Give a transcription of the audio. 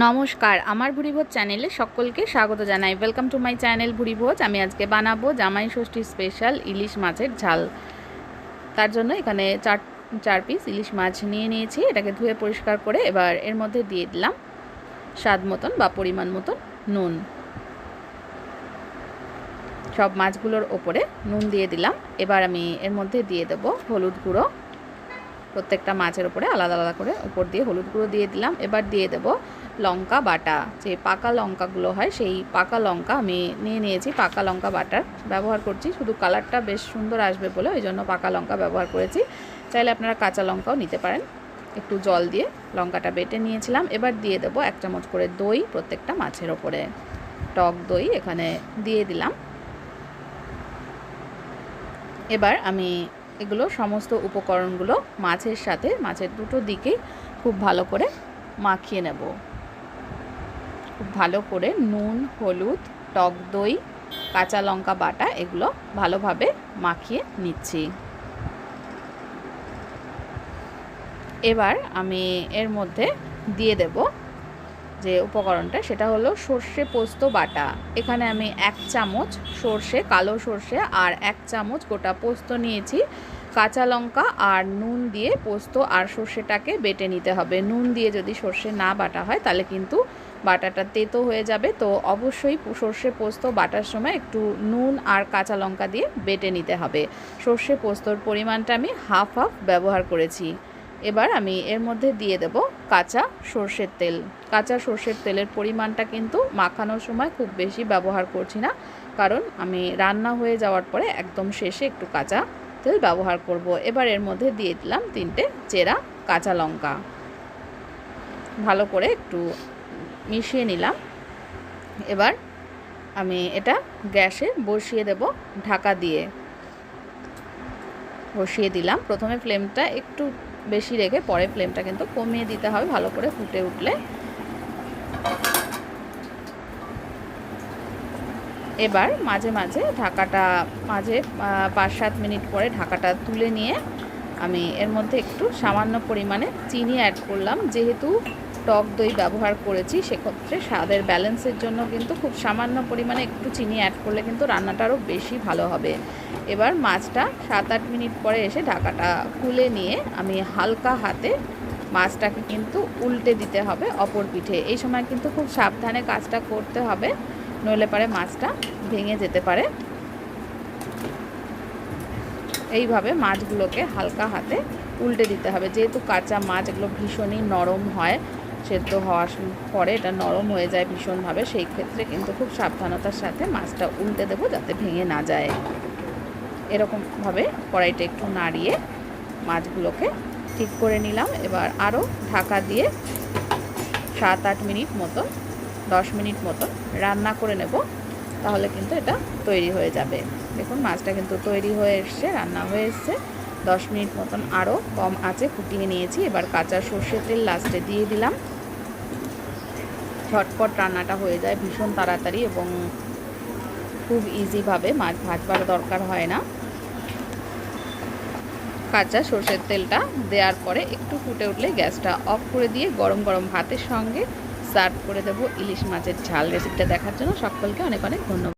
নমস্কার, আমার ভুরিভোজ চ্যানেলে সকলকে স্বাগত জানাই। Welcome to my channel Bhurivoj. আমি আজকে বানাবো জামাই ষষ্ঠী স্পেশাল ইলিশ মাছের ঝাল। তার জন্য এখানে চার পিস ইলিশ মাছ নিয়ে নিয়েছি। এটাকে ধুয়ে পরিষ্কার করে এবার এর মধ্যে দিয়ে দিলাম স্বাদ মতন বা পরিমাণ মতন নুন। সব মাছগুলোর ওপরে নুন দিয়ে দিলাম। এবার আমি এর মধ্যে দিয়ে দেবো হলুদ গুঁড়ো। প্রত্যেকটা মাছের ওপরে আলাদা আলাদা করে উপর দিয়ে হলুদ গুঁড়ো দিয়ে দিলাম। এবার দিয়ে দেবো লঙ্কা বাটা, যে পাকা লঙ্কাগুলো হয় সেই পাকা লঙ্কা আমি নিয়েছি। পাকা লঙ্কা বাটার ব্যবহার করছি, শুধু কালারটা বেশ সুন্দর আসবে বলে ওই জন্য পাকা লঙ্কা ব্যবহার করেছি। চাইলে আপনারা কাঁচা লঙ্কাও নিতে পারেন। একটু জল দিয়ে লঙ্কাটা বেটে নিয়েছিলাম। এবার দিয়ে দেবো 1 চামচ করে দই প্রত্যেকটা মাছের ওপরে। টক দই এখানে দিয়ে দিলাম। এবার আমি এগুলো সমস্ত উপকরণগুলো মাছের সাথে, মাছের দুটো দিকেই খুব ভালো করে মাখিয়ে নেব। খুব ভালো করে নুন, হলুদ, টক দই, কাঁচা লঙ্কা বাটা এগুলো ভালোভাবে মাখিয়ে নিচ্ছি। এবার আমি এর মধ্যে দিয়ে দেব যে উপকরণটা, সেটা হলো সর্ষে পোস্ত বাটা। এখানে আমি 1 চামচ সর্ষে, কালো সর্ষে আর 1 চামচ গোটা পোস্ত নিয়েছি। কাঁচা লঙ্কা আর নুন দিয়ে পোস্ত আর সর্ষেটাকে বেটে নিতে হবে। নুন দিয়ে যদি সর্ষে না বাটা হয় তাহলে কিন্তু বাটাটা তেতো হয়ে যাবে। তো অবশ্যই সর্ষে পোস্ত বাটার সময় একটু নুন আর কাঁচা লঙ্কা দিয়ে বেটে নিতে হবে। সর্ষে পোস্তর পরিমাণটা আমি হাফ ব্যবহার করেছি। এবার আমি এর মধ্যে দিয়ে দেব কাঁচা সর্ষের তেল। কাঁচা সর্ষের তেলের পরিমাণটা কিন্তু মাখানোর সময় খুব বেশি ব্যবহার করছি না, কারণ আমি রান্না হয়ে যাওয়ার পরে একদম শেষে একটু কাঁচা তেল ব্যবহার করব। এবার এর মধ্যে দিয়ে দিলাম 3টে চেরা কাঁচা লঙ্কা। ভালো করে একটু মিশিয়ে নিলাম। এবার আমি এটা গ্যাসে বসিয়ে দেব ঢাকা দিয়ে। বসিয়ে দিলাম। প্রথমে ফ্লেমটা একটু বেশি রেখে পরে ফ্লেমটা কিন্তু কমিয়ে দিতে হবে ভালো করে ফুটে উঠলে। এবার মাঝে মাঝে ঢাকাটা 5-7 মিনিট পরে ঢাকাটা তুলে নিয়ে আমি এর মধ্যে একটু সামান্য পরিমাণে চিনি অ্যাড করলাম। যেহেতু টক দই ব্যবহার করেছি সেক্ষেত্রে স্বাদের ব্যালেন্সের জন্য কিন্তু খুব সামান্য পরিমাণে একটু চিনি অ্যাড করলে কিন্তু রান্নাটা আরও বেশি ভালো হবে। এবার মাছটা 7-8 মিনিট পরে এসে ঢাকাটা খুলে নিয়ে আমি হালকা হাতে মাছটাকে কিন্তু উল্টে দিতে হবে অপর পিঠে। এই সময় কিন্তু খুব সাবধানে কাজটা করতে হবে, নইলে পারে মাছটা ভেঙে যেতে পারে। এইভাবে মাছগুলোকে হালকা হাতে উল্টে দিতে হবে। যেহেতু কাঁচা মাছ এগুলো ভীষণই নরম হয়, সেদ্ধ হওয়ার পরে এটা নরম হয়ে যায় ভীষণভাবে। সেই ক্ষেত্রে কিন্তু খুব সাবধানতার সাথে মাছটা উল্টে দেবো যাতে ভেঙে না যায়। এরকমভাবে কড়াইটা একটু নাড়িয়ে মাছগুলোকে ঠিক করে নিলাম। এবার আরও ঢাকা দিয়ে 7-8 মিনিট মতন, 10 মিনিট মতন রান্না করে নেব। তাহলে কিন্তু এটা তৈরি হয়ে যাবে। দেখুন মাছটা কিন্তু তৈরি হয়ে এসছে, রান্না হয়ে এসছে। 10 মিনিট মতন আরও কম আঁচে ফুটিয়ে নিয়েছি। এবার কাঁচা সর্ষের তেল লাস্টে দিয়ে দিলাম। ঝটপট রান্নাটা হয়ে যায় ভীষণ তাড়াতাড়ি এবং খুব ইজিভাবে, মাছ ভাজবার দরকার হয় না। কাঁচা সর্ষের তেলটা দেওয়ার পরে একটু ফুটে উঠলে গ্যাসটা অফ করে দিয়ে গরম গরম ভাতের সঙ্গে সার্ভ করে দেবো ইলিশ মাছের ঝাল। রেসিপিটা দেখার জন্য সকলকে অনেক অনেক ধন্যবাদ।